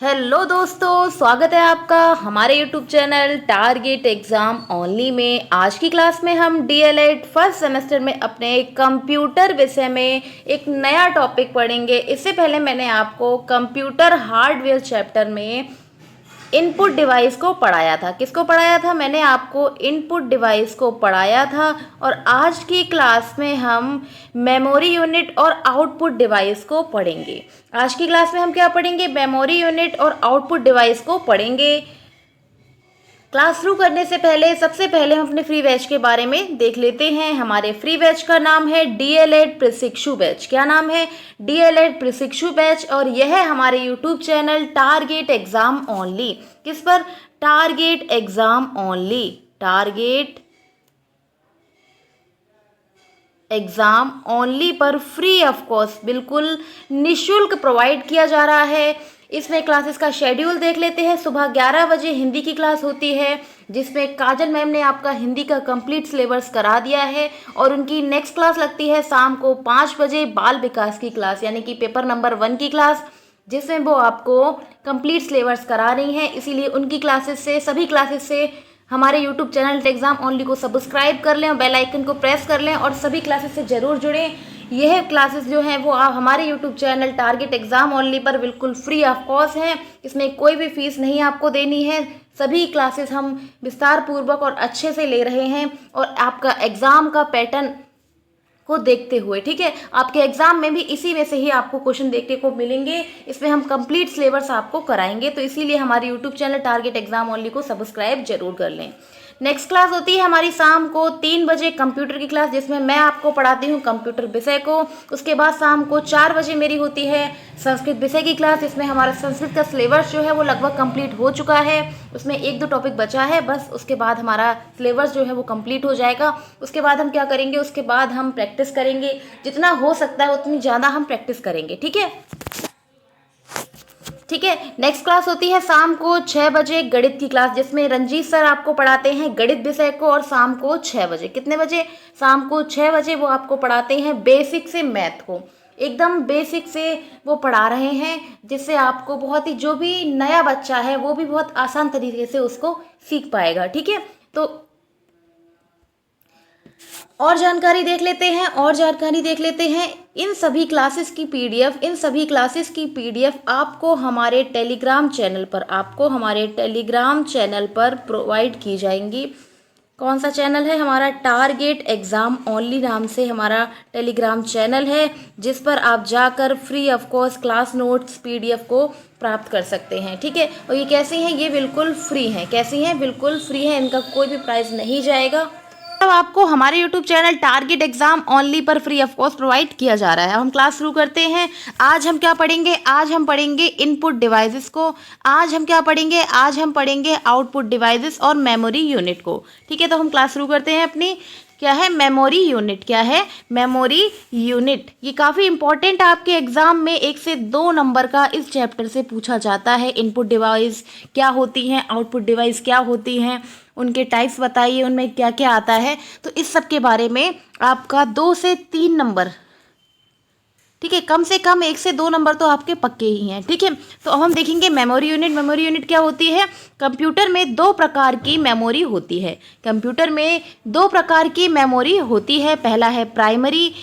Hello दोस्तों, स्वागत है आपका हमारे YouTube channel target exam only में। आज की क्लास में हम डीएलएड फर्स्ट सेमेस्टर में अपने कंप्यूटर विषय में एक नया टॉपिक पढ़ेंगे। इससे पहले मैंने आपको कंप्यूटर हार्डवेयर चैप्टर में इनपुट डिवाइस को पढ़ाया था। किसको पढ़ाया था? मैंने आपको इनपुट डिवाइस को पढ़ाया था। और आज की क्लास में हम मेमोरी यूनिट और आउटपुट डिवाइस को पढ़ेंगे। आज की क्लास में हम क्या पढ़ेंगे? मेमोरी यूनिट और आउटपुट डिवाइस को पढ़ेंगे। क्लास शुरू करने से पहले सबसे पहले हम अपने फ्री बैच के बारे में देख लेते हैं। हमारे फ्री बैच का नाम है डीएलएड प्रशिक्षु बैच। क्या नाम है? डीएलएड प्रशिक्षु बैच। और यह हमारे YouTube channel target exam only. किस पर? Target exam only. Target exam only पर फ्री ऑफ कॉस्ट, बिल्कुल निशुल्क प्रोवाइड किया जा रहा है। इसमें क्लासेस का शेड्यूल देख लेते हैं। सुबह 11 बजे हिंदी की क्लास होती है, जिसमें काजल मैम ने आपका हिंदी का कंप्लीट सिलेबस करा दिया है। और उनकी नेक्स्ट क्लास लगती है शाम को 5 बजे बाल विकास की क्लास, यानी कि पेपर नंबर 1 की क्लास, जिसमें वो आपको कंप्लीट सिलेबस करा रही हैं। इसीलिए उनकी क्लासेस से, सभी क्लासेस से हमारे यूट्यूब चैनल एग्जाम ओनली को सब्सक्राइब कर लें और बेल आइकन को प्रेस कर लें और सभी क्लासेस से ज़रूर जुड़ें। यह क्लासेस जो हैं वो आप हमारे YouTube channel target exam only पर बिल्कुल फ्री ऑफ कॉस्ट हैं। इसमें कोई भी फीस नहीं आपको देनी है। सभी क्लासेस हम विस्तार पूर्वक और अच्छे से ले रहे हैं और आपका एग्ज़ाम का पैटर्न को देखते हुए, ठीक है। आपके एग्जाम में भी इसी में से ही आपको क्वेश्चन देखने को मिलेंगे। इसमें हम कंप्लीट सिलेबस आपको कराएंगे, तो इसीलिए हमारे YouTube channel target exam only को सब्सक्राइब जरूर कर लें। नेक्स्ट क्लास होती है हमारी शाम को 3 बजे कंप्यूटर की क्लास, जिसमें मैं आपको पढ़ाती हूँ कंप्यूटर विषय को। उसके बाद शाम को 4 बजे मेरी होती है संस्कृत विषय की क्लास, जिसमें हमारा संस्कृत का सिलेबस जो है वो लगभग कंप्लीट हो चुका है। उसमें 1-2 टॉपिक बचा है बस, उसके बाद हमारा सिलेबस जो है वो कंप्लीट हो जाएगा। उसके बाद हम क्या करेंगे? उसके बाद हम प्रैक्टिस करेंगे। जितना हो सकता है उतनी ज़्यादा हम प्रैक्टिस करेंगे, ठीक है। ठीक है। नेक्स्ट क्लास होती है शाम को 6 बजे गणित की क्लास, जिसमें रंजीत सर आपको पढ़ाते हैं गणित विषय को। और शाम को 6 बजे, कितने बजे? शाम को 6 बजे वो आपको पढ़ाते हैं बेसिक से मैथ को। एकदम बेसिक से वो पढ़ा रहे हैं, जिससे आपको बहुत ही, जो भी नया बच्चा है वो भी बहुत आसान तरीके से उसको सीख पाएगा, ठीक है। तो और जानकारी देख लेते हैं। इन सभी क्लासेस की पीडीएफ आपको हमारे टेलीग्राम चैनल पर प्रोवाइड की जाएंगी। कौन सा चैनल है? हमारा टारगेट एग्जाम ओनली नाम से हमारा टेलीग्राम चैनल है, जिस पर आप जाकर free of cost class notes PDF को प्राप्त कर सकते हैं, ठीक है। और ये कैसी हैं? ये बिल्कुल फ्री हैं। कैसी हैं? बिल्कुल फ्री हैं। इनका कोई भी प्राइस नहीं जाएगा। अब आपको हमारे YouTube channel target exam only पर फ्री ऑफ कॉस्ट प्रोवाइड किया जा रहा है। हम क्लास शुरू करते हैं। आज हम क्या पढ़ेंगे? आज हम पढ़ेंगे इनपुट डिवाइसेस को। आज हम क्या पढ़ेंगे? आज हम पढ़ेंगे आउटपुट डिवाइसेस और मेमोरी यूनिट को, ठीक है। तो हम क्लास शुरू करते हैं अपनी। क्या है? Memory unit. क्या है? Memory unit. ये काफ़ी इंपॉर्टेंट आपके एग्जाम में 1 से 2 नंबर का इस चैप्टर से पूछा जाता है। इनपुट डिवाइस क्या होती हैं, आउटपुट डिवाइस क्या होती हैं, उनके टाइप्स बताइए, उनमें क्या क्या आता है। तो इस सब के बारे में आपका 2 से 3 नंबर, ठीक है, कम से कम 1 से 2 नंबर तो आपके पक्के ही हैं, ठीक है। तो अब हम देखेंगे मेमोरी यूनिट। मेमोरी यूनिट क्या होती है? कंप्यूटर में 2 प्रकार की मेमोरी होती है। कंप्यूटर में 2 प्रकार की मेमोरी होती है। पहला है प्राइमरी,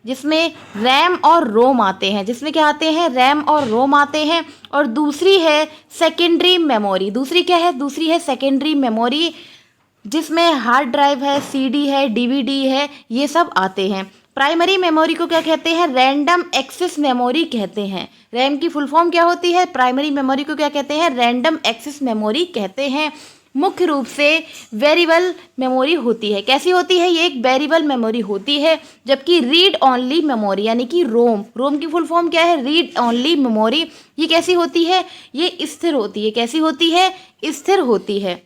जिसमें रैम और रोम आते हैं। जिसमें क्या आते हैं? रैम और रोम आते हैं। और दूसरी है सेकेंडरी मेमोरी। दूसरी क्या है? दूसरी है सेकेंडरी मेमोरी, जिसमें हार्ड ड्राइव है, सीडी है, डीवीडी है, ये सब आते हैं। प्राइमरी मेमोरी को क्या कहते हैं? रैंडम एक्सेस मेमोरी कहते हैं। रैम की फुल फॉर्म क्या होती है? प्राइमरी मेमोरी को क्या कहते हैं? रैंडम एक्सेस मेमोरी कहते हैं। मुख्य रूप से वेरिएबल मेमोरी होती है। कैसी होती है? ये एक वेरिएबल मेमोरी होती है। जबकि रीड ओनली मेमोरी, यानी कि रोम की फुल फॉर्म क्या है? Read only memory. ये कैसी होती है? ये स्थिर होती है। कैसी होती है? स्थिर होती है।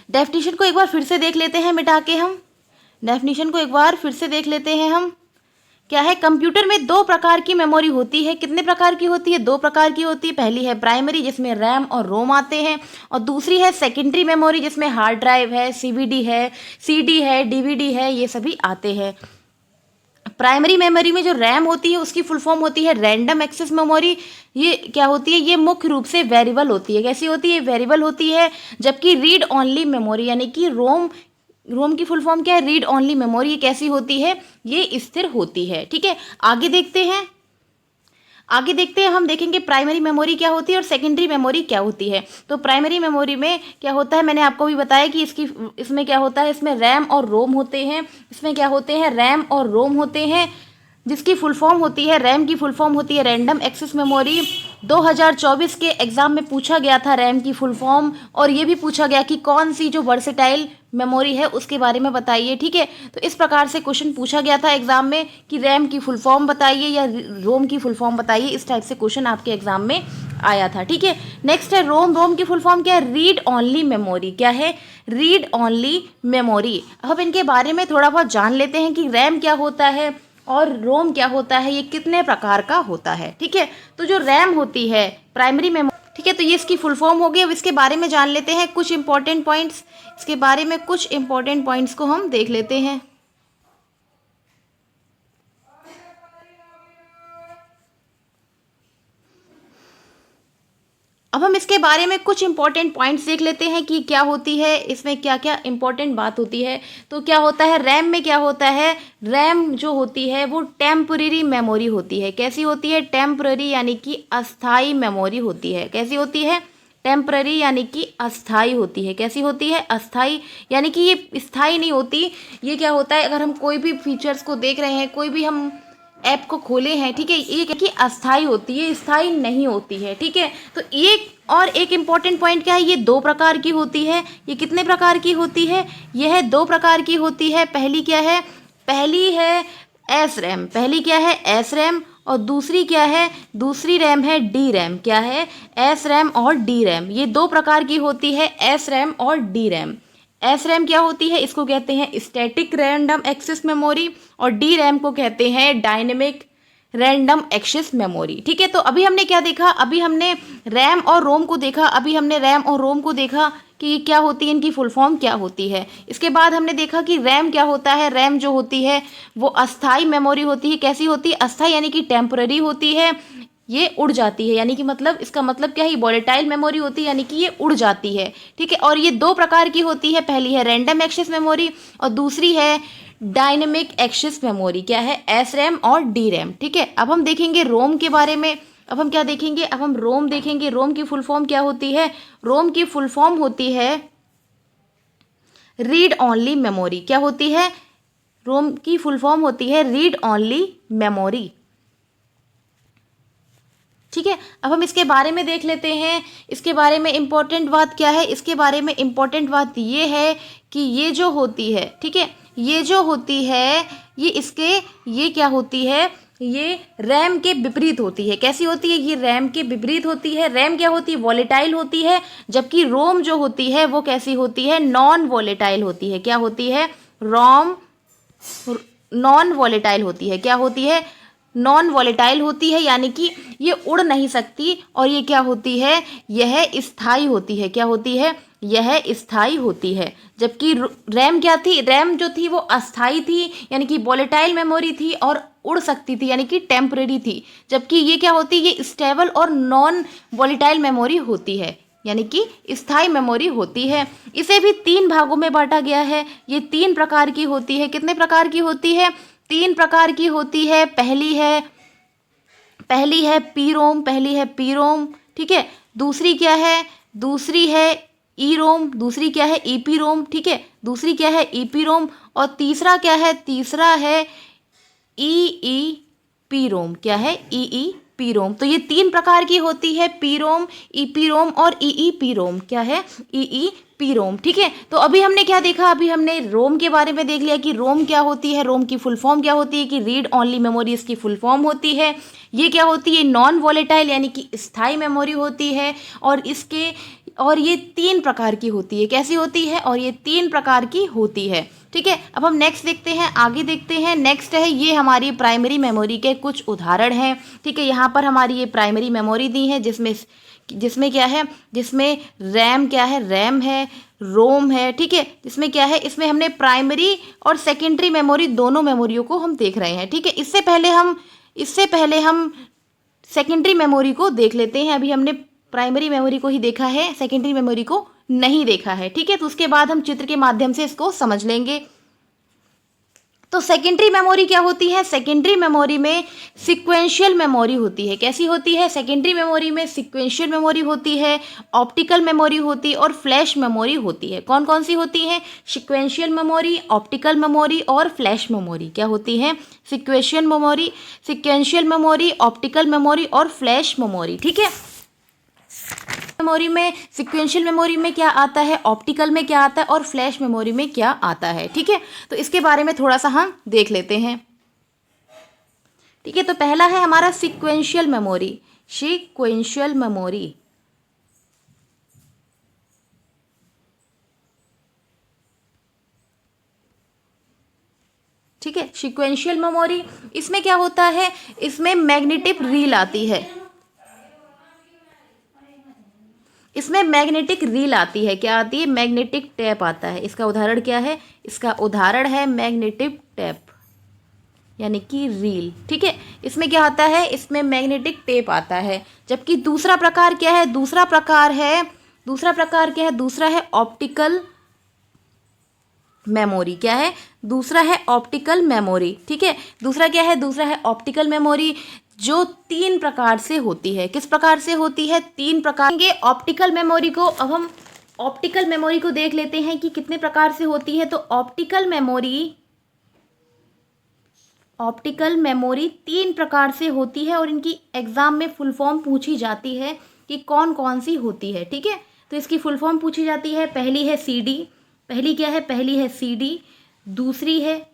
डेफिनेशन को एक बार फिर से देख लेते हैं मिटा के हम। डेफिनेशन को एक बार फिर से देख लेते हैं हम। क्या है? कंप्यूटर में 2 प्रकार की मेमोरी होती है। कितने प्रकार की होती है? 2 प्रकार की होती है। पहली है प्राइमरी, जिसमें रैम और रोम आते हैं। और दूसरी है सेकेंडरी मेमोरी, जिसमें हार्ड ड्राइव है, सीवीडी है, सीडी है, डीवीडी है, ये सभी आते हैं। प्राइमरी मेमोरी में जो रैम होती है उसकी फुल फॉर्म होती है रैंडम एक्सेस मेमोरी। ये क्या होती है, ये मुख्य रूप से वेरिएबल होती है। कैसी होती है, वेरिएबल होती है। जबकि रीड ओनली मेमोरी यानी कि रोम, रोम की फुल फॉर्म क्या है, रीड ओनली मेमोरी, ये कैसी होती है, ये स्थिर होती है। ठीक है, आगे देखते हैं, आगे देखते हैं, हम देखेंगे प्राइमरी मेमोरी क्या होती है और सेकेंडरी मेमोरी क्या होती है। तो प्राइमरी मेमोरी में क्या होता है, मैंने आपको भी बताया कि इसमें क्या होता है, इसमें रैम और रोम होते हैं। इसमें क्या होते हैं, रैम और रोम होते हैं, जिसकी फुल फॉर्म होती है, रैम की फुल फॉर्म होती है रैंडम एक्सेस मेमोरी। 2024 के एग्जाम में पूछा गया था रैम की फुल फॉर्म, और ये भी पूछा गया कि कौन सी जो वर्सेटाइल मेमोरी है उसके बारे में बताइए। ठीक है, तो इस प्रकार से क्वेश्चन पूछा गया था एग्जाम में कि रैम की फुल फॉर्म बताइए या रोम की फुल फॉर्म बताइए, इस टाइप से क्वेश्चन आपके एग्जाम में आया था। ठीक है, नेक्स्ट है रोम। रोम की फुल फॉर्म क्या है, रीड ओनली मेमोरी। क्या है, रीड ओनली मेमोरी। अब इनके बारे में थोड़ा बहुत जान लेते हैं कि रैम क्या होता है और रोम क्या होता है, ये कितने प्रकार का होता है। ठीक है, तो जो रैम होती है प्राइमरी मेमोरी, ठीक है, तो ये इसकी फुल फॉर्म होगी। अब इसके बारे में जान लेते हैं कुछ इंपॉर्टेंट पॉइंट्स, इसके बारे में कुछ इंपॉर्टेंट पॉइंट्स को हम देख लेते हैं। अब हम इसके बारे में कुछ इंपॉर्टेंट पॉइंट्स देख लेते हैं कि क्या होती है, इसमें क्या क्या इंपॉर्टेंट बात होती है। तो क्या होता है, रैम में क्या होता है, रैम जो होती है वो टेम्पररी मेमोरी होती है। कैसी होती है, टेम्पररी यानी कि अस्थाई मेमोरी होती है। कैसी होती है, टेम्पररी यानी कि अस्थाई होती है। कैसी होती है, अस्थाई, यानी कि ये स्थाई नहीं होती। ये क्या होता है, अगर हम कोई भी फीचर्स को देख रहे हैं, कोई भी हम ऐप को खोले हैं, ठीक है, ये क्या कि अस्थाई होती है, स्थाई नहीं होती है। ठीक है, तो एक इम्पॉर्टेंट पॉइंट क्या है, ये दो प्रकार की होती है। ये कितने प्रकार की होती है, यह दो प्रकार की होती है। पहली क्या है, पहली है एस रैम, पहली क्या है एस रैम, और दूसरी क्या है, दूसरी रैम है डी रैम। क्या है, एस रैम और डी रैम, ये दो प्रकार की होती है, एस रैम और डी रैम। एस रैम क्या होती है, इसको कहते हैं स्टैटिक रैंडम एक्सेस मेमोरी, और डी रैम को कहते हैं डायनेमिक रैंडम एक्सेस मेमोरी। ठीक है, तो अभी हमने क्या देखा, अभी हमने रैम और रोम को देखा, अभी हमने रैम और रोम को देखा कि क्या होती है, इनकी फुल फॉर्म क्या होती है। इसके बाद हमने देखा कि रैम क्या होता है, रैम जो होती है वो अस्थाई मेमोरी होती है। कैसी होती है, अस्थाई यानी कि टेम्पररी होती है, ये उड़ जाती है, यानी कि मतलब इसका मतलब क्या है, वॉलेटाइल मेमोरी होती है, यानी कि ये उड़ जाती है। ठीक है, और ये दो प्रकार की होती है, पहली है रैंडम एक्सेस मेमोरी और दूसरी है डायनेमिक एक्सेस मेमोरी। क्या है, एस रैम और डी रैम। ठीक है, अब हम देखेंगे रोम के बारे में। अब हम क्या देखेंगे, अब हम रोम देखेंगे। रोम की फुल फॉर्म क्या होती है, रोम की फुल फॉर्म होती है रीड ओनली मेमोरी। क्या होती है, रोम की फुल फॉर्म होती है रीड ओनली मेमोरी। ठीक है, अब हम इसके बारे में देख लेते हैं। इसके बारे में इम्पोर्टेंट बात क्या है, इसके बारे में इम्पोर्टेंट बात ये है कि ये जो होती है, ठीक है, ये जो होती है, ये क्या होती है, ये रैम के विपरीत होती है। कैसी होती है, ये रैम के विपरीत होती है। रैम क्या होती है, वॉलेटाइल होती है, जबकि रोम जो होती है वो कैसी होती है, नॉन वॉलेटाइल होती है। क्या होती है, रोम नॉन वॉलेटाइल होती है। क्या होती है, नॉन वॉलेटाइल होती है, यानी कि ये उड़ नहीं सकती, और ये क्या होती है, यह स्थाई होती है। क्या होती है, यह स्थाई होती है। जबकि रैम क्या थी, रैम जो थी वो अस्थाई थी, यानी कि वॉलेटाइल मेमोरी थी और उड़ सकती थी, यानी कि टेम्परेरी थी। जबकि ये क्या होती है, ये स्टेबल और नॉन वॉलेटाइल मेमोरी होती है, यानी कि स्थाई मेमोरी होती है। इसे भी तीन भागों में बांटा गया है। ये तीन प्रकार की होती है। कितने प्रकार की होती है, तीन प्रकार की होती है। पहली है पी रोम, पहली है पी रोम। ठीक है, दूसरी क्या है, दूसरी है ई रोम, दूसरी क्या है ईपी रोम। ठीक है, दूसरी क्या है ईपी रोम, और तीसरा क्या है, तीसरा है ई पी रोम। क्या है, ई पी रोम। तो ये तीन प्रकार की होती है, पी रोम, ईपी रोम और ई पी रोम। क्या है, ई पी रोम। ठीक है, तो अभी हमने क्या देखा, अभी हमने रोम के बारे में देख लिया कि रोम क्या होती है, रोम की फुल फॉर्म क्या होती है, कि रीड ओनली मेमोरी इसकी फुल फॉर्म होती है। ये क्या होती है, नॉन वॉलेटाइल यानी कि स्थाई मेमोरी होती है, और ये तीन प्रकार की होती है। कैसी होती है, और ये तीन प्रकार की होती है। ठीक है, अब हम नेक्स्ट देखते हैं, आगे देखते हैं। नेक्स्ट है, ये हमारी प्राइमरी मेमोरी के कुछ उदाहरण हैं। ठीक है, यहाँ पर हमारी ये प्राइमरी मेमोरी दी है, जिसमें क्या है, जिसमें रैम क्या है, रैम है, रोम है, ठीक है। इसमें क्या है, इसमें हमने प्राइमरी और सेकेंडरी मेमोरी दोनों मेमोरियों को हम देख रहे हैं, ठीक है। इससे पहले हम सेकेंडरी मेमोरी को देख लेते हैं। अभी हमने प्राइमरी मेमोरी को ही देखा है, सेकेंडरी मेमोरी को नहीं देखा है, ठीक है। तो उसके बाद हम चित्र के माध्यम से इसको समझ लेंगे। तो सेकेंडरी मेमोरी क्या होती है? सेकेंडरी मेमोरी में सीक्वेंशियल मेमोरी होती है। कैसी होती है? सेकेंडरी मेमोरी में सीक्वेंशियल मेमोरी होती है, ऑप्टिकल मेमोरी होती है और फ्लैश मेमोरी होती है। कौन कौन सी होती है? सीक्वेंशियल मेमोरी, ऑप्टिकल मेमोरी और फ्लैश मेमोरी। क्या होती है? सीक्वेंशियल मेमोरी, ऑप्टिकल मेमोरी और फ्लैश मेमोरी, ठीक है। मेमोरी में, सीक्वेंशियल मेमोरी में क्या आता है, ऑप्टिकल में क्या आता है और फ्लैश मेमोरी में क्या आता है, ठीक है। तो इसके बारे में थोड़ा सा हम देख लेते हैं, ठीक है। तो पहला है हमारा सीक्वेंशियल मेमोरी। सीक्वेंशियल मेमोरी, ठीक है। सीक्वेंशियल मेमोरी, इसमें क्या होता है, इसमें मैग्नेटिक रील आती है। इसमें मैग्नेटिक रील आती है। क्या आती है? मैग्नेटिक टैप आता है। इसका उदाहरण क्या है? इसका उदाहरण है मैग्नेटिक टैप, यानी कि रील, ठीक है। इसमें क्या आता है? इसमें मैग्नेटिक टेप आता है। जबकि दूसरा प्रकार क्या है? दूसरा प्रकार क्या है? दूसरा है ऑप्टिकल मेमोरी। क्या है? दूसरा है ऑप्टिकल मेमोरी, ठीक है। दूसरा क्या है? दूसरा है ऑप्टिकल मेमोरी, जो 3 प्रकार से होती है। किस प्रकार से होती है? 3 प्रकार के ऑप्टिकल मेमोरी को। अब हम ऑप्टिकल मेमोरी को देख लेते हैं कि कितने प्रकार से होती है। तो ऑप्टिकल मेमोरी 3 प्रकार से होती है और इनकी एग्जाम में फुल फॉर्म पूछी जाती है कि कौन कौन सी होती है, ठीक है। तो इसकी फुल फॉर्म पूछी जाती है। पहली है सीडी, पहली क्या है? पहली है सीडी, दूसरी है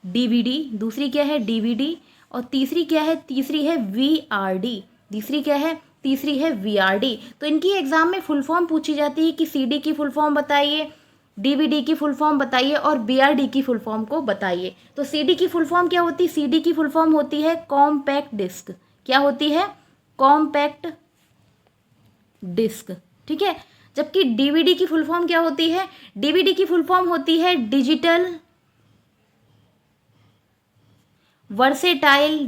डीवीडी, दूसरी क्या है? डीवीडी, और तीसरी क्या है? तीसरी है वीआरडी। तीसरी क्या है? तीसरी है वीआरडी। तो इनकी एग्जाम में फुल फॉर्म पूछी जाती है कि सीडी की फुल फॉर्म बताइए, डीवीडी की फुल फॉर्म बताइए और वीआरडी की फुल फॉर्म को बताइए। तो सीडी की फुल फॉर्म क्या होती है? सीडी की फुल फॉर्म होती है कॉम्पैक्ट डिस्क। क्या होती है? कॉम्पैक्ट डिस्क, ठीक है। जबकि डीवीडी की फुल फॉर्म क्या होती है? डीवीडी की फुल फॉर्म होती है डिजिटल वर्सेटाइल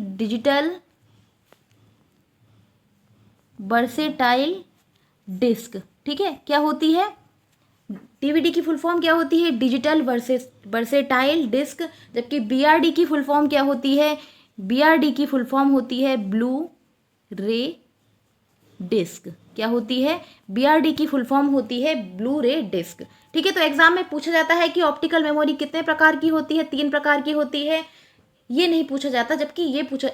डिस्क, ठीक है। क्या होती है? डीवीडी की फुल फॉर्म क्या होती है? Digital versatile disc. जबकि बीआरडी की फुल फॉर्म क्या होती है? बीआरडी की फुल फॉर्म होती है ब्लू रे डिस्क। क्या होती है? बीआरडी की फुल फॉर्म होती है ब्लू रे डिस्क, ठीक है। तो एग्जाम में पूछा जाता है कि ऑप्टिकल मेमोरी कितने प्रकार की होती है? 3 प्रकार की होती है। ये नहीं पूछा जाता, जबकि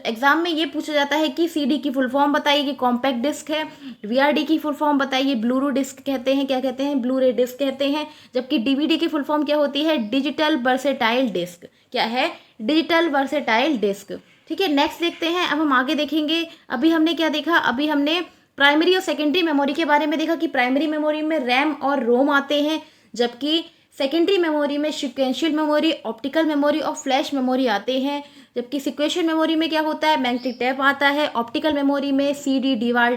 एग्जाम में ये पूछा जाता है कि सीडी की फुल फॉर्म बताइए कि कॉम्पैक्ट डिस्क है, वीआरडी की फुल फॉर्म बताइए, ब्लू रे डिस्क कहते हैं, क्या कहते हैं? ब्लू रे डिस्क कहते हैं। जबकि डीवीडी की फुल फॉर्म क्या होती है? Digital versatile disc. क्या है? डिजिटल वर्सेटाइल डिस्क, ठीक है। नेक्स्ट देखते हैं, अब हम आगे देखेंगे। अभी हमने क्या देखा? अभी हमने प्राइमरी और सेकेंडरी मेमोरी के बारे में देखा कि प्राइमरी मेमोरी में रैम और रोम आते हैं, जबकि सेकेंडरी मेमोरी में सीक्वेंशियल मेमोरी, ऑप्टिकल मेमोरी और फ्लैश मेमोरी आते हैं। जबकि सीक्वेंशियल मेमोरी में क्या होता है? मैग्नेटिक टैप आता है। ऑप्टिकल मेमोरी में सीडी डीआर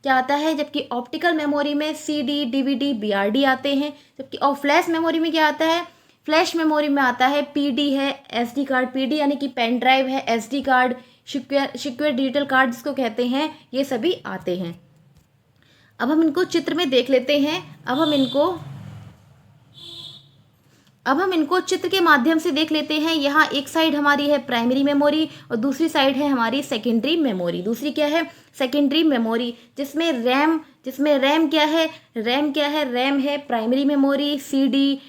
क्या आता है? जबकि ऑप्टिकल मेमोरी में सीडी डीवीडी बीआरडी आते हैं। जबकि और फ्लैश मेमोरी में क्या आता है? फ्लैश मेमोरी में आता है पीडी है, एसडी कार्ड, पीडी यानी कि पेन ड्राइव है, SD card, secure digital card जिसको कहते हैं, ये सभी आते हैं। अब हम इनको चित्र में देख लेते हैं। अब हम इनको चित्र के माध्यम से देख लेते हैं। यहाँ एक साइड हमारी है प्राइमरी मेमोरी और दूसरी साइड है हमारी सेकेंडरी मेमोरी। दूसरी क्या है? सेकेंडरी मेमोरी, जिसमें रैम क्या है? रैम है primary memory, CD,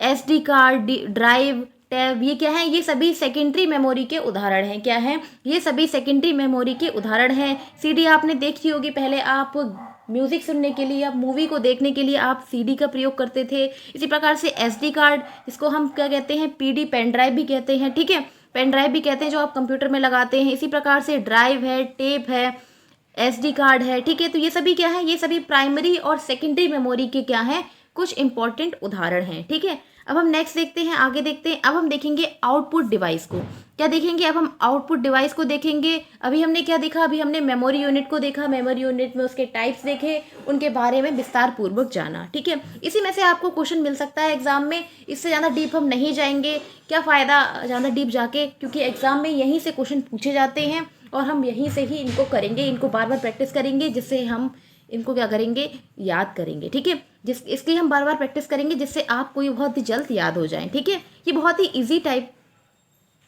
SD card, drive, tab, ये क्या है? ये सभी सेकेंडरी मेमोरी के उदाहरण हैं। क्या है? ये सभी सेकेंडरी मेमोरी के उदाहरण हैं। सीडी आपने देखी होगी, पहले आप म्यूजिक सुनने के लिए, आप मूवी को देखने के लिए आप सीडी का प्रयोग करते थे। इसी प्रकार से एसडी कार्ड, इसको हम क्या कहते हैं? पीडी, पेन ड्राइव भी कहते हैं, ठीक है। पेन ड्राइव भी कहते हैं जो आप कंप्यूटर में लगाते हैं। इसी प्रकार से ड्राइव है, टेप है, एसडी कार्ड है, ठीक है। तो ये सभी क्या है? ये सभी प्राइमरी और सेकेंडरी मेमोरी के क्या है? कुछ इंपॉर्टेंट उदाहरण हैं, ठीक है। अब हम नेक्स्ट देखते हैं, आगे देखते हैं। अब हम देखेंगे आउटपुट डिवाइस को। क्या देखेंगे? अब हम आउटपुट डिवाइस को देखेंगे। अभी हमने क्या देखा? अभी हमने मेमोरी यूनिट को देखा, मेमोरी यूनिट में उसके टाइप्स देखे, उनके बारे में विस्तार पूर्वक जाना। ठीक है, इसी में से आपको क्वेश्चन मिल सकता है एग्जाम में। इससे ज़्यादा डीप हम नहीं जाएंगे। क्या फ़ायदा ज़्यादा डीप जाके, क्योंकि एग्जाम में यहीं से क्वेश्चन पूछे जाते हैं और हम यहीं से ही इनको करेंगे, इनको बार बार प्रैक्टिस करेंगे, जिससे हम इनको क्या करेंगे? याद करेंगे। ठीक है, इसके हम बार बार प्रैक्टिस करेंगे जिससे आपको ये बहुत ही जल्द याद हो जाए। ठीक है, ये बहुत ही इजी टाइप।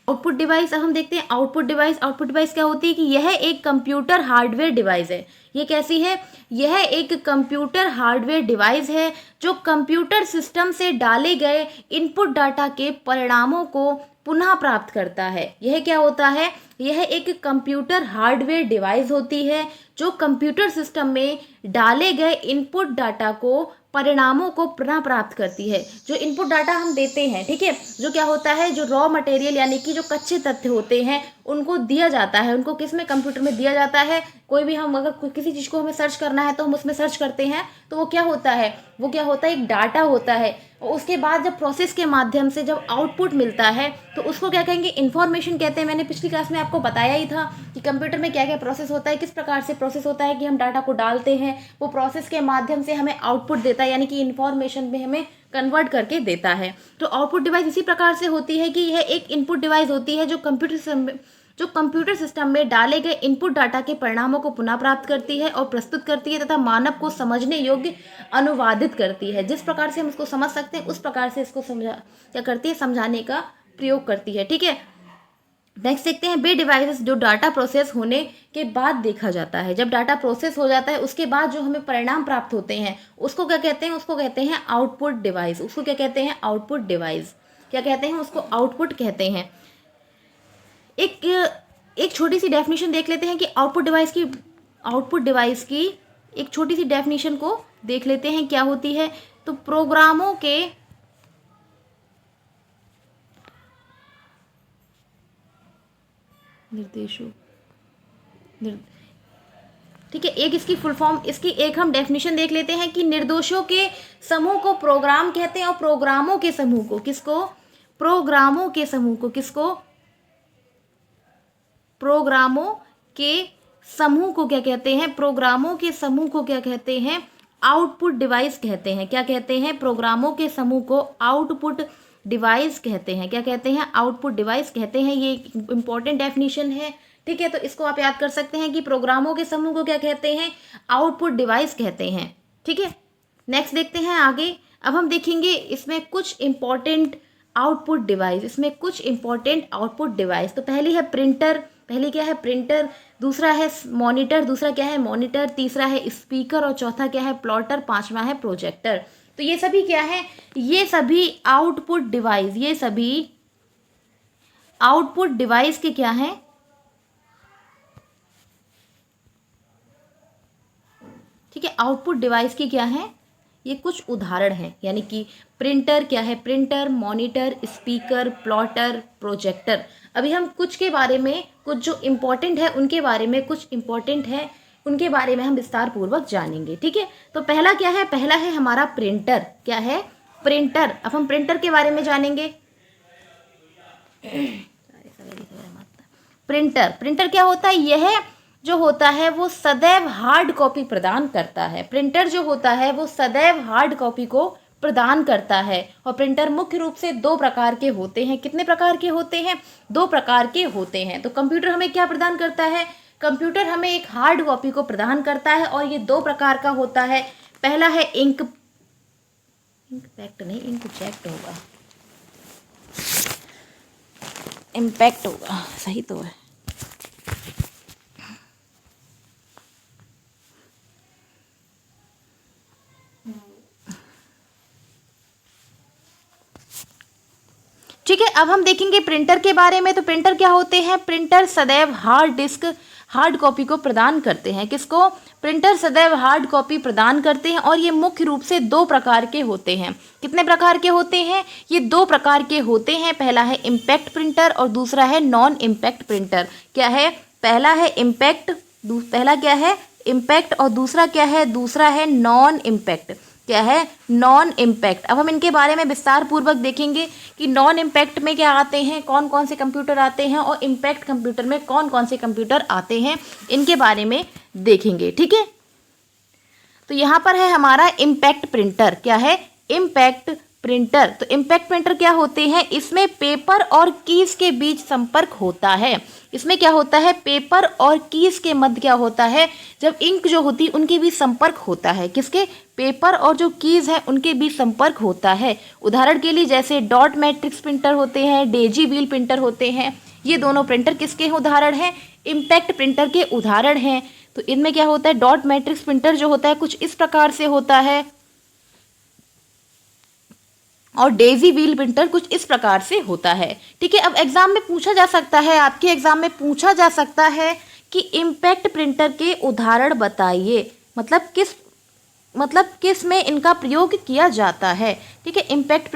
आउटपुट डिवाइस, अब हम देखते हैं आउटपुट डिवाइस। आउटपुट डिवाइस क्या होती है कि यह एक कंप्यूटर हार्डवेयर डिवाइस है। ये कैसी है? यह एक कंप्यूटर हार्डवेयर डिवाइस है जो कंप्यूटर सिस्टम से डाले गए इनपुट डाटा के परिणामों को पुनः प्राप्त करता है। यह क्या होता है? यह एक कंप्यूटर हार्डवेयर डिवाइस होती है जो कंप्यूटर सिस्टम में डाले गए इनपुट डाटा को, परिणामों को पुनः प्राप्त करती है। जो इनपुट डाटा हम देते हैं, ठीक है, जो क्या होता है, जो रॉ मटेरियल यानी कि जो कच्चे तथ्य होते हैं उनको दिया जाता है। उनको किस में? कंप्यूटर में दिया जाता है। कोई भी हम अगर किसी चीज़ को हमें सर्च करना है तो हम उसमें सर्च करते हैं, तो वो क्या होता है? वो क्या होता है? एक डाटा होता है। और उसके बाद जब प्रोसेस के माध्यम से जब आउटपुट मिलता है तो उसको क्या कहेंगे? इन्फॉर्मेशन कहते हैं। मैंने पिछली क्लास में आपको बताया ही था कि कंप्यूटर में क्या क्या प्रोसेस होता है, किस प्रकार से प्रोसेस होता है कि हम डाटा को डालते हैं, वो प्रोसेस के माध्यम से हमें आउटपुट देता है, यानी कि इन्फॉर्मेशन में हमें कन्वर्ट करके देता है। तो आउटपुट डिवाइस इसी प्रकार से होती है कि यह एक इनपुट डिवाइस होती है जो कंप्यूटर सिस्टम में डाले गए इनपुट डाटा के परिणामों को पुनः प्राप्त करती है और प्रस्तुत करती है तथा मानव को समझने योग्य अनुवादित करती है। जिस प्रकार से हम इसको समझ सकते हैं उस प्रकार से इसको क्या करती है? समझाने का प्रयोग करती है। ठीक है, नेक्स्ट देखते हैं वे डिवाइसेस जो डाटा प्रोसेस होने के बाद देखा जाता है। जब डाटा प्रोसेस हो जाता है उसके बाद जो हमें परिणाम प्राप्त होते हैं उसको क्या कहते हैं? उसको कहते हैं आउटपुट डिवाइस। उसको क्या कहते हैं? Output device. क्या कहते हैं? उसको आउटपुट कहते हैं। एक छोटी सी डेफिनेशन देख लेते हैं कि आउटपुट डिवाइस की एक छोटी सी डेफिनेशन को देख लेते हैं क्या होती है। तो प्रोग्रामों के निर्देशों, ठीक है, एक इसकी फुल फॉर्म, इसकी एक हम डेफिनेशन देख लेते हैं कि निर्देशों के समूह को प्रोग्राम कहते हैं और प्रोग्रामों के समूह को किसको? प्रोग्रामों के समूह को किसको? प्रोग्रामों के समूह को क्या कहते हैं? प्रोग्रामों के समूह को क्या कहते हैं? आउटपुट डिवाइस कहते हैं। क्या कहते हैं? प्रोग्रामों के समूह को आउटपुट डिवाइस कहते हैं। क्या कहते हैं? आउटपुट डिवाइस कहते हैं। ये इंपॉर्टेंट डेफिनेशन है। ठीक है, तो इसको आप याद कर सकते हैं कि प्रोग्रामों के समूह को क्या कहते हैं? आउटपुट डिवाइस कहते हैं। ठीक है, नेक्स्ट देखते हैं आगे। अब हम देखेंगे इसमें कुछ इंपॉर्टेंट आउटपुट डिवाइस। तो पहली है प्रिंटर। पहली क्या है? प्रिंटर। दूसरा है मॉनिटर। दूसरा क्या है? मॉनिटर। तीसरा है स्पीकर और चौथा क्या है? प्लॉटर। पांचवा है प्रोजेक्टर। तो ये सभी क्या है? ये सभी आउटपुट डिवाइस, ये सभी आउटपुट डिवाइस के क्या हैं? ठीक है, आउटपुट डिवाइस की क्या है? ये कुछ उदाहरण हैं, यानी कि प्रिंटर क्या है? Printer, monitor, speaker, plotter, projector. अभी हम कुछ के बारे में, कुछ जो इम्पोर्टेंट है उनके बारे में, कुछ इम्पोर्टेंट है उनके बारे में हम विस्तार पूर्वक जानेंगे। ठीक है, तो पहला क्या है? पहला है हमारा प्रिंटर। क्या है? प्रिंटर। अब हम प्रिंटर के बारे में जानेंगे। प्रिंटर क्या होता है? यह जो होता है वो सदैव हार्ड कॉपी प्रदान करता है। प्रिंटर जो होता है वो सदैव हार्ड कॉपी को प्रदान करता है। और प्रिंटर मुख्य रूप से दो प्रकार के होते हैं। कितने प्रकार के होते हैं? दो प्रकार के होते हैं। तो कंप्यूटर हमें क्या प्रदान करता है? कंप्यूटर हमें एक हार्ड कॉपी को प्रदान करता है और ये दो प्रकार का होता है। पहला है इंपैक्ट नहीं, इंकजेक्ट होगा, इम्पैक्ट होगा, सही तो है। ठीक है, अब हम देखेंगे प्रिंटर के बारे में। तो प्रिंटर क्या होते हैं? प्रिंटर सदैव हार्ड कॉपी को प्रदान करते हैं। किसको? प्रिंटर सदैव हार्ड कॉपी प्रदान करते हैं और ये मुख्य रूप से दो प्रकार के होते हैं। कितने प्रकार के होते हैं? ये दो प्रकार के होते हैं। पहला है इम्पैक्ट प्रिंटर और दूसरा है नॉन इम्पैक्ट प्रिंटर। क्या है? पहला है इम्पैक्ट, पहला क्या है? इम्पैक्ट और दूसरा क्या है? दूसरा है नॉन इम्पैक्ट। क्या है, नॉन इम्पैक्ट। अब हम इनके बारे में विस्तार पूर्वक देखेंगे कि नॉन इम्पैक्ट में क्या आते हैं, कौन कौन से कंप्यूटर आते हैं, और इम्पैक्ट कंप्यूटर में कौन कौन से कंप्यूटर आते हैं, इनके बारे में देखेंगे। ठीक है, तो यहाँ पर है हमारा इम्पैक्ट प्रिंटर। क्या है, इम्पैक्ट प्रिंटर। तो इम्पैक्ट प्रिंटर क्या होते हैं, इसमें पेपर और कीज के बीच संपर्क होता है। इसमें क्या होता है, पेपर और कीज के मध्य क्या होता है, जब इंक जो होती है उनके बीच संपर्क होता है। किसके, पेपर और जो कीज है उनके बीच संपर्क होता है। उदाहरण के लिए जैसे डॉट मैट्रिक्स प्रिंटर होते हैं, डेजी व्हील प्रिंटर होते हैं, ये दोनों प्रिंटर किसके उदाहरण हैं, इम्पैक्ट प्रिंटर के उदाहरण हैं। तो इनमें क्या होता है, डॉट मैट्रिक्स प्रिंटर जो होता है कुछ इस प्रकार से होता है, और डेजी व्हील प्रिंटर कुछ इस प्रकार से होता है। ठीक है, अब एग्जाम में पूछा जा सकता है, आपके एग्जाम में पूछा जा सकता है कि इम्पैक्ट प्रिंटर के उदाहरण बताइए, मतलब किस में इनका प्रयोग किया जाता है। ठीक है, इम्पैक्ट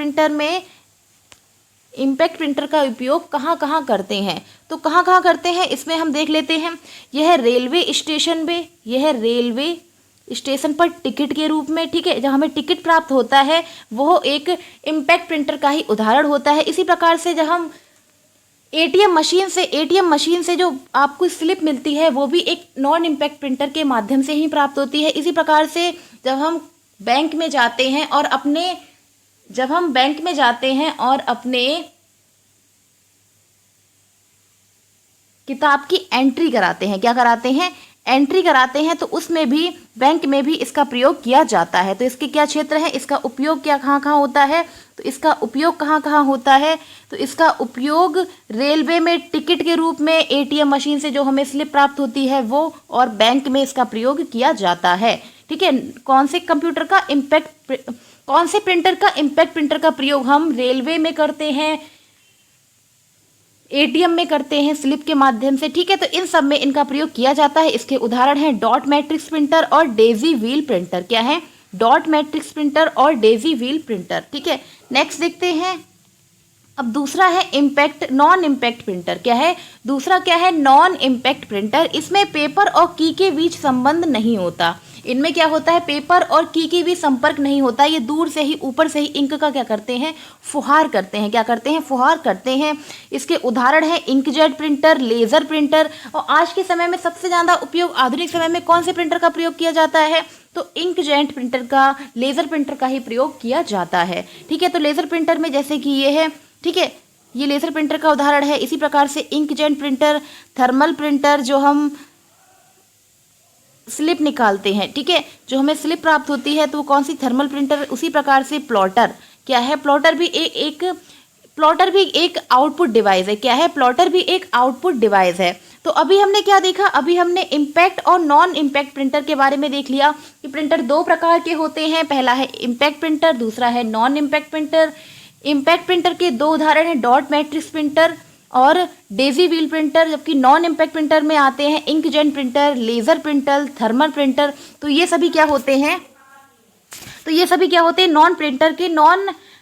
प्रिंटर का उपयोग कहाँ कहाँ करते हैं, तो कहाँ कहाँ करते हैं इसमें हम देख लेते हैं। यह रेलवे स्टेशन पर टिकट के रूप में, ठीक है, जब हमें टिकट प्राप्त होता है वो एक इम्पैक्ट प्रिंटर का ही उदाहरण होता है। इसी प्रकार से जब हम एटीएम मशीन से जो आपको स्लिप मिलती है वो भी एक नॉन इम्पैक्ट प्रिंटर के माध्यम से ही प्राप्त होती है। इसी प्रकार से जब हम बैंक में जाते हैं और अपने किताब की एंट्री कराते हैं, क्या कराते हैं, एंट्री कराते हैं, तो उसमें भी बैंक में भी इसका प्रयोग किया जाता है। तो इसके क्या क्षेत्र है, इसका उपयोग क्या कहाँ कहाँ होता है, तो इसका उपयोग कहाँ कहाँ होता है, तो इसका उपयोग रेलवे में टिकट के रूप में, एटीएम मशीन से जो हमें स्लिप प्राप्त होती है वो, और बैंक में इसका प्रयोग किया जाता है। ठीक है, कौन से प्रिंटर का इम्पैक्ट प्रिंटर का प्रयोग हम रेलवे में करते हैं, एटीएम में करते हैं स्लिप के माध्यम से। ठीक है, तो इन सब में इनका प्रयोग किया जाता है। इसके उदाहरण हैं डॉट मैट्रिक्स प्रिंटर और डेजी व्हील प्रिंटर। क्या है, डॉट मैट्रिक्स प्रिंटर और डेजी व्हील प्रिंटर। ठीक है, नेक्स्ट देखते हैं। अब दूसरा है नॉन इम्पैक्ट प्रिंटर। क्या है, दूसरा क्या है, नॉन इम्पैक्ट प्रिंटर। इसमें पेपर और की के बीच संबंध नहीं होता। इनमें क्या होता है, पेपर और की के बीच संपर्क नहीं होता। ये दूर से ही, ऊपर से ही इंक का क्या करते हैं, फुहार करते हैं। क्या करते हैं, फुहार करते हैं। इसके उदाहरण है इंकजेट प्रिंटर, लेजर प्रिंटर। और आज के समय में सबसे ज़्यादा उपयोग आधुनिक समय में कौन से प्रिंटर का प्रयोग किया जाता है, तो इंकजेट प्रिंटर का, लेजर प्रिंटर का ही प्रयोग किया जाता है। ठीक है, तो लेजर प्रिंटर में जैसे कि ये है, ठीक है, ये लेजर प्रिंटर का उदाहरण है। इसी प्रकार से इंकजेट प्रिंटर, थर्मल प्रिंटर, जो हम स्लिप निकालते हैं, ठीक है, जो हमें स्लिप प्राप्त होती है तो वो कौन सी, थर्मल प्रिंटर। उसी प्रकार से प्लॉटर। क्या है, प्लॉटर भी एक आउटपुट डिवाइस है। क्या है, प्लॉटर भी एक आउटपुट डिवाइस है। तो अभी हमने क्या देखा, अभी हमने इम्पैक्ट और नॉन इम्पैक्ट प्रिंटर के बारे में देख लिया कि प्रिंटर दो प्रकार के होते हैं। पहला है इम्पैक्ट प्रिंटर, दूसरा है non impact printer. Impact printer के दो उदाहरण हैं, डॉट मैट्रिक्स प्रिंटर और डेजी व्हील प्रिंटर। जबकि नॉन इम्पैक्ट प्रिंटर में आते हैं inkjet printer, laser printer, thermal printer. तो ये सभी क्या होते हैं,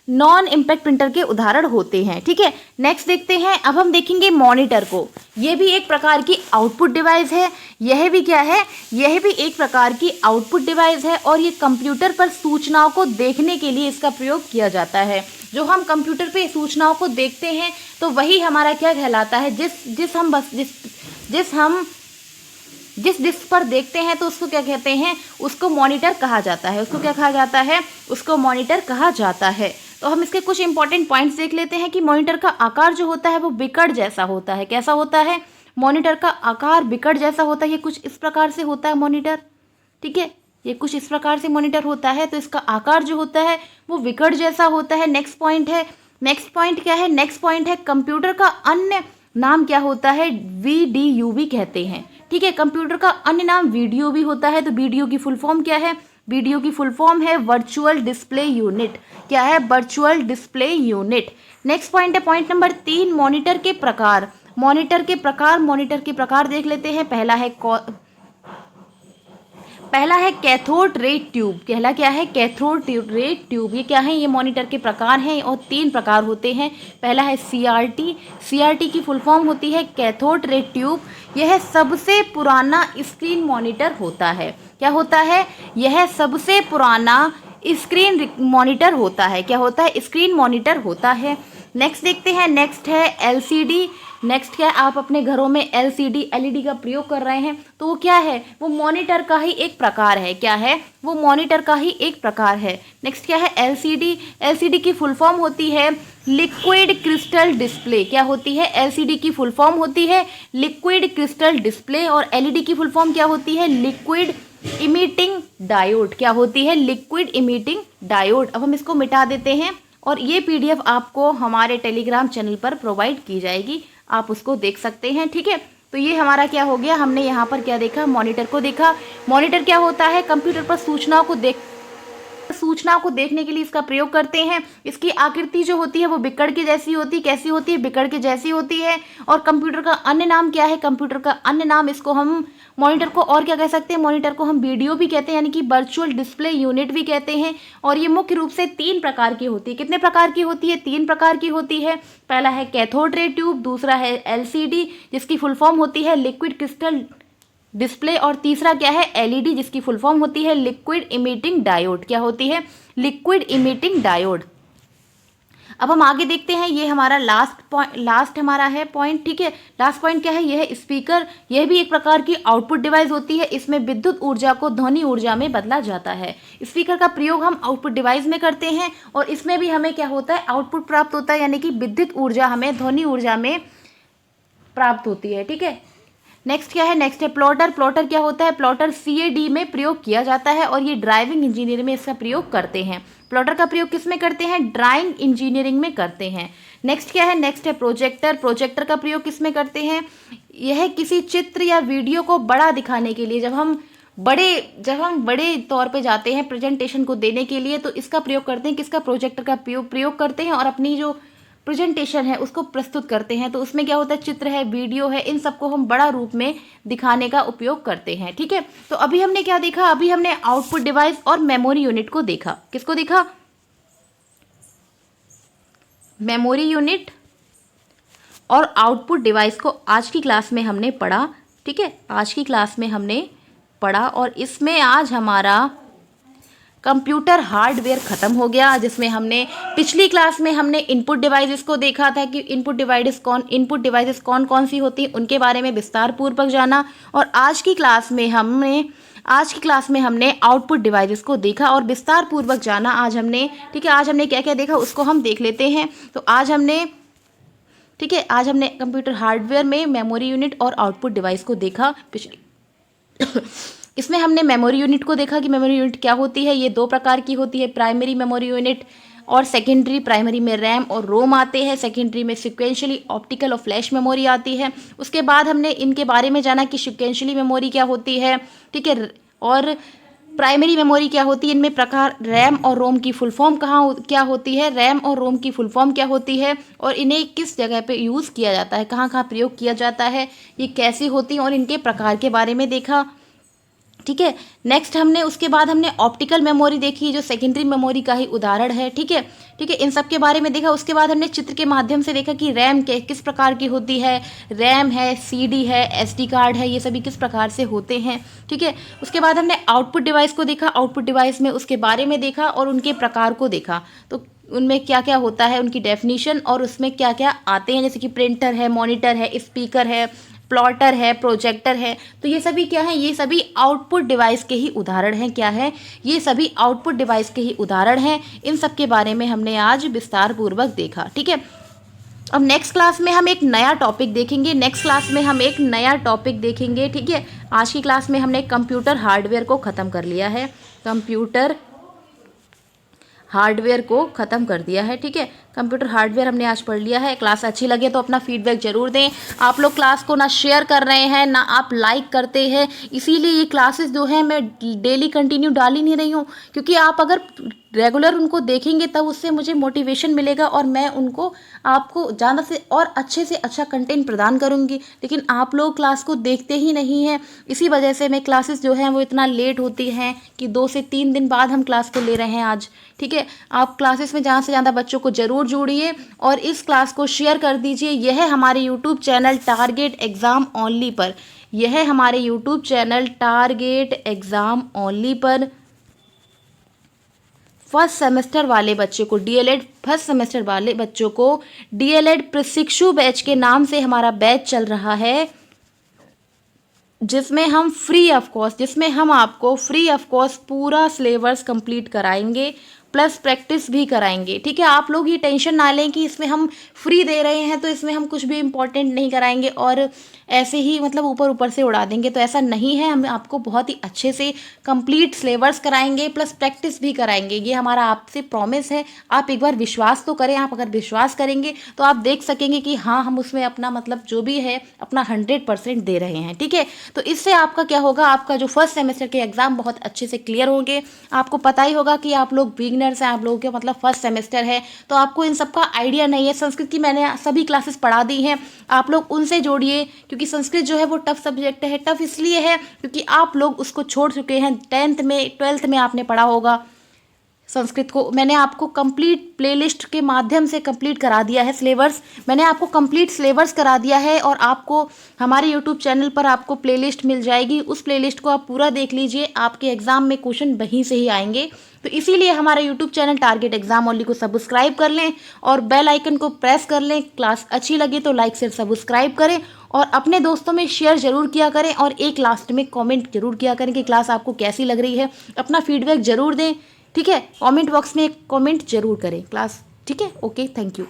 नॉन इम्पैक्ट प्रिंटर के उदाहरण होते हैं। ठीक है, नेक्स्ट देखते हैं। अब हम देखेंगे मॉनिटर को। ये भी एक प्रकार की आउटपुट डिवाइस है। यह भी क्या है, यह भी एक प्रकार की आउटपुट डिवाइस है, और ये कंप्यूटर पर सूचनाओं को देखने के लिए इसका प्रयोग किया जाता है। जो हम कंप्यूटर पे सूचनाओं को देखते हैं तो वही हमारा क्या कहलाता है, जिस डिस्क पर देखते हैं तो उसको क्या कहते हैं, उसको मॉनिटर कहा जाता है। उसको क्या कहा जाता है, उसको मॉनिटर कहा जाता है। तो हम इसके कुछ इंपॉर्टेंट पॉइंट्स देख लेते हैं कि मॉनिटर का आकार जो होता है वो बिकट जैसा होता है। कैसा होता है, मॉनिटर का आकार बिकट जैसा होता है। ये कुछ इस प्रकार से होता है मॉनिटर। ठीक है, ये कुछ इस प्रकार से मॉनिटर होता है, तो इसका आकार जो होता है वो विकट जैसा होता है। नेक्स्ट पॉइंट क्या है, नेक्स्ट पॉइंट है कंप्यूटर का अन्य नाम क्या होता है, VDU भी कहते हैं। ठीक है, कंप्यूटर का अन्य नाम वीडियो भी होता है। तो वीडियो की फुल फॉर्म क्या है, वीडियो की फुल फॉर्म है वर्चुअल डिस्प्ले यूनिट। क्या है, virtual display unit. Next point है पॉइंट नंबर 3, मॉनिटर के प्रकार देख लेते हैं। पहला है कैथोड रे ट्यूब। क्या है, कैथोड रे ट्यूब। ये क्या है, ये मॉनिटर के प्रकार हैं और 3 प्रकार होते हैं। पहला है CRT की फुल फॉर्म होती है कैथोड रे ट्यूब। यह सबसे पुराना स्क्रीन मॉनिटर होता है। क्या होता है, यह सबसे पुराना स्क्रीन मॉनिटर होता है। क्या होता है? स्क्रीन मॉनिटर होता है। नेक्स्ट देखते हैं, नेक्स्ट है एलसीडी। नेक्स्ट क्या है? आप अपने घरों में एलसीडी एलईडी का प्रयोग कर रहे हैं, तो वो क्या है? वो मॉनिटर का ही एक प्रकार है। क्या है? वो मॉनिटर का ही एक प्रकार है। नेक्स्ट क्या है? एलसीडी। एलसीडी की फुल फॉर्म होती है लिक्विड क्रिस्टल डिस्प्ले। क्या होती है? एलसीडी की फुल फॉर्म होती है लिक्विड क्रिस्टल डिस्प्ले। और एलईडी की फुल फॉर्म क्या होती है? Liquid emitting diode. क्या होती है? Liquid emitting diode. अब हम इसको मिटा देते हैं और ये पीडीएफ आपको हमारे टेलीग्राम चैनल पर प्रोवाइड की जाएगी, आप उसको देख सकते हैं। ठीक है, तो ये हमारा क्या हो गया? हमने यहाँ पर क्या देखा? मॉनिटर को देखा। मॉनिटर क्या होता है? कंप्यूटर पर सूचनाओं को देखने के लिए इसका प्रयोग करते हैं। इसकी आकृति जो होती है वो बिक्कड़ के जैसी होती है। कैसी होती है? बिक्कड़ के जैसी होती है। और कंप्यूटर का अन्य नाम क्या है? कंप्यूटर का अन्य नाम, इसको हम मॉनिटर को और क्या कह सकते हैं? मॉनिटर को हम वीडियो भी कहते हैं, यानी कि वर्चुअल डिस्प्ले यूनिट भी कहते हैं। और ये मुख्य रूप से 3 प्रकार की होती है। कितने प्रकार की होती है? 3 प्रकार की होती है। पहला है कैथोड रे ट्यूब, दूसरा है एलसीडी जिसकी फुल फॉर्म होती है लिक्विड क्रिस्टल डिस्प्ले, और तीसरा क्या है? एलईडी जिसकी फुल फॉर्म होती है लिक्विड इमिटिंग डायोड। क्या होती है? Liquid emitting diode. अब हम आगे देखते हैं, ये हमारा लास्ट हमारा है पॉइंट। ठीक है, लास्ट पॉइंट क्या है? यह है स्पीकर। यह भी एक प्रकार की आउटपुट डिवाइस होती है। इसमें विद्युत ऊर्जा को ध्वनि ऊर्जा में बदला जाता है। स्पीकर का प्रयोग हम आउटपुट डिवाइस में करते हैं और इसमें भी हमें क्या होता है? आउटपुट प्राप्त होता है, यानी कि विद्युत ऊर्जा हमें ध्वनि ऊर्जा में प्राप्त होती है। ठीक है, नेक्स्ट क्या है? नेक्स्ट है प्लॉटर। प्लॉटर क्या होता है? प्लॉटर सीएडी में प्रयोग किया जाता है और ये ड्राइविंग इंजीनियरिंग में इसका प्रयोग करते हैं। प्लॉटर का प्रयोग किस में करते हैं? ड्राइंग इंजीनियरिंग में करते हैं। नेक्स्ट क्या है? नेक्स्ट है प्रोजेक्टर। प्रोजेक्टर का प्रयोग किस में करते हैं? यह किसी चित्र या वीडियो को बड़ा दिखाने के लिए, जब हम बड़े तौर पे जाते हैं प्रेजेंटेशन को देने के लिए, तो इसका प्रयोग करते हैं। किसका? प्रोजेक्टर का प्रयोग करते हैं और अपनी जो प्रेजेंटेशन है उसको प्रस्तुत करते हैं। तो उसमें क्या होता है? चित्र है, वीडियो है, इन सबको हम बड़ा रूप में दिखाने का उपयोग करते हैं। ठीक है, तो अभी हमने क्या देखा? अभी हमने आउटपुट डिवाइस और मेमोरी यूनिट को देखा। किसको देखा? मेमोरी यूनिट और आउटपुट डिवाइस को आज की क्लास में हमने पढ़ा। ठीक है, आज की क्लास में हमने पढ़ा और इसमें आज हमारा कंप्यूटर हार्डवेयर ख़त्म हो गया, जिसमें हमने पिछली क्लास में हमने इनपुट डिवाइसेस को देखा था कि इनपुट डिवाइसेस कौन कौन सी होती हैं, उनके बारे में विस्तार पूर्वक जाना। और आज की क्लास में हमने आउटपुट डिवाइसेस को देखा और विस्तार पूर्वक जाना आज हमने। ठीक है, आज हमने क्या क्या देखा उसको हम देख लेते हैं। तो आज हमने कंप्यूटर हार्डवेयर में मेमोरी यूनिट और आउटपुट डिवाइस को देखा। इसमें हमने मेमोरी यूनिट को देखा कि मेमोरी यूनिट क्या होती है। ये 2 प्रकार की होती है, प्राइमरी मेमोरी यूनिट और सेकेंडरी। प्राइमरी में रैम और रोम आते हैं, सेकेंडरी में सिक्वेंशली ऑप्टिकल और फ्लैश मेमोरी आती है। उसके बाद हमने इनके बारे में जाना कि सिक्वेंशली मेमोरी क्या होती है। ठीक है, और प्राइमरी मेमोरी क्या होती है, इनमें प्रकार रैम और रोम की फुल फॉर्म क्या होती है, रैम और रोम की फुल फॉर्म क्या होती है, और इन्हें किस जगह पे यूज़ किया जाता है, कहाँ कहाँ प्रयोग किया जाता है, ये कैसी होती हैं और इनके प्रकार के बारे में देखा। ठीक है, नेक्स्ट उसके बाद हमने ऑप्टिकल मेमोरी देखी जो सेकेंडरी मेमोरी का ही उदाहरण है। ठीक है, इन सब के बारे में देखा। उसके बाद हमने चित्र के माध्यम से देखा कि रैम किस प्रकार की होती है, रैम है, सीडी है, एसडी कार्ड है, ये सभी किस प्रकार से होते हैं। ठीक है, उसके बाद हमने आउटपुट डिवाइस को देखा। आउटपुट डिवाइस में उसके बारे में देखा और उनके प्रकार को देखा, तो उनमें क्या क्या होता है, उनकी डेफिनीशन और उसमें क्या क्या आते हैं, जैसे कि प्रिंटर है, मॉनिटर है, स्पीकर है, प्लॉटर है, प्रोजेक्टर है। तो ये सभी क्या है? ये सभी आउटपुट डिवाइस के ही उदाहरण हैं। क्या है? ये सभी आउटपुट डिवाइस के ही उदाहरण हैं। इन सब के बारे में हमने आज विस्तार पूर्वक देखा। ठीक है, अब नेक्स्ट क्लास में हम एक नया टॉपिक देखेंगे। ठीक है, आज की क्लास में हमने कंप्यूटर हार्डवेयर को ख़त्म कर लिया है, कंप्यूटर हार्डवेयर को ख़त्म कर दिया है। ठीक है, कंप्यूटर हार्डवेयर हमने आज पढ़ लिया है। क्लास अच्छी लगे तो अपना फीडबैक ज़रूर दें। आप लोग क्लास को ना शेयर कर रहे हैं ना आप लाइक करते हैं, इसीलिए ये क्लासेस जो हैं मैं डेली कंटिन्यू डाल ही नहीं रही हूँ, क्योंकि आप अगर रेगुलर उनको देखेंगे तब उससे मुझे मोटिवेशन मिलेगा और मैं आपको ज़्यादा से और अच्छे से अच्छा कंटेंट प्रदान करूँगी। लेकिन आप लोग क्लास को देखते ही नहीं हैं, इसी वजह से मैं क्लासेस जो हैं वो इतना लेट होती हैं कि 2 से 3 दिन बाद हम क्लास को ले रहे हैं आज। ठीक है, आप क्लासेस में ज़्यादा से ज़्यादा बच्चों को ज़रूर जुड़िए और इस क्लास को शेयर कर दीजिए। यह है हमारे YouTube channel target exam only पर, यह है हमारे YouTube channel target exam only पर फर्स्ट सेमेस्टर वाले बच्चे को डीएलएड फर्स्ट सेमेस्टर वाले बच्चों को डीएलएड प्रशिक्षु बैच के नाम से हमारा बैच चल रहा है, जिसमें हम आपको फ्री ऑफ कॉस्ट पूरा सिलेबस कंप्लीट कराएंगे, प्लस प्रैक्टिस भी कराएंगे। ठीक है, आप लोग ये टेंशन ना लें कि इसमें हम फ्री दे रहे हैं तो इसमें हम कुछ भी इम्पोर्टेंट नहीं कराएंगे और ऐसे ही मतलब ऊपर ऊपर से उड़ा देंगे, तो ऐसा नहीं है। हम आपको बहुत ही अच्छे से कंप्लीट सिलेबस कराएंगे, प्लस प्रैक्टिस भी कराएंगे। ये हमारा आपसे प्रॉमिस है। आप एक बार विश्वास तो करें। आप अगर विश्वास करेंगे तो आप देख सकेंगे कि हाँ, हम उसमें अपना मतलब जो भी है अपना 100% दे रहे हैं। ठीक है, तो इससे आपका क्या होगा, आपका जो फर्स्ट सेमेस्टर के एग्जाम बहुत अच्छे से क्लियर होंगे। आपको पता ही होगा कि आप लोग बिगिनर्स हैं, आप लोगों के मतलब फर्स्ट सेमेस्टर है, तो आपको इन सब का आइडिया नहीं है। संस्कृत की मैंने सभी क्लासेस पढ़ा दी हैं, आप लोग उनसे जोड़िए, क्योंकि संस्कृत जो है वो टफ सब्जेक्ट है। टफ इसलिए है क्योंकि आप लोग उसको छोड़ चुके हैं। 10th में 12th में आपने पढ़ा होगा संस्कृत को। मैंने आपको कंप्लीट प्लेलिस्ट के माध्यम से कंप्लीट करा दिया है सिलेबस। मैंने आपको कंप्लीट सिलेबस करा दिया है और आपको हमारे यूट्यूब चैनल पर आपको प्लेलिस्ट मिल जाएगी। उस प्लेलिस्ट को आप पूरा देख लीजिए, आपके एग्जाम में क्वेश्चन वहीं से ही आएंगे। तो इसीलिए हमारा YouTube channel target exam only को सब्सक्राइब कर लें और बेल आइकन को प्रेस कर लें। क्लास अच्छी लगी तो लाइक शेयर सब्सक्राइब करें और अपने दोस्तों में शेयर जरूर किया करें, और एक लास्ट में कमेंट जरूर किया करें कि क्लास आपको कैसी लग रही है। अपना फीडबैक जरूर दें। ठीक है, कमेंट बॉक्स में एक कमेंट जरूर करें क्लास। ठीक है, ओके, थैंक यू।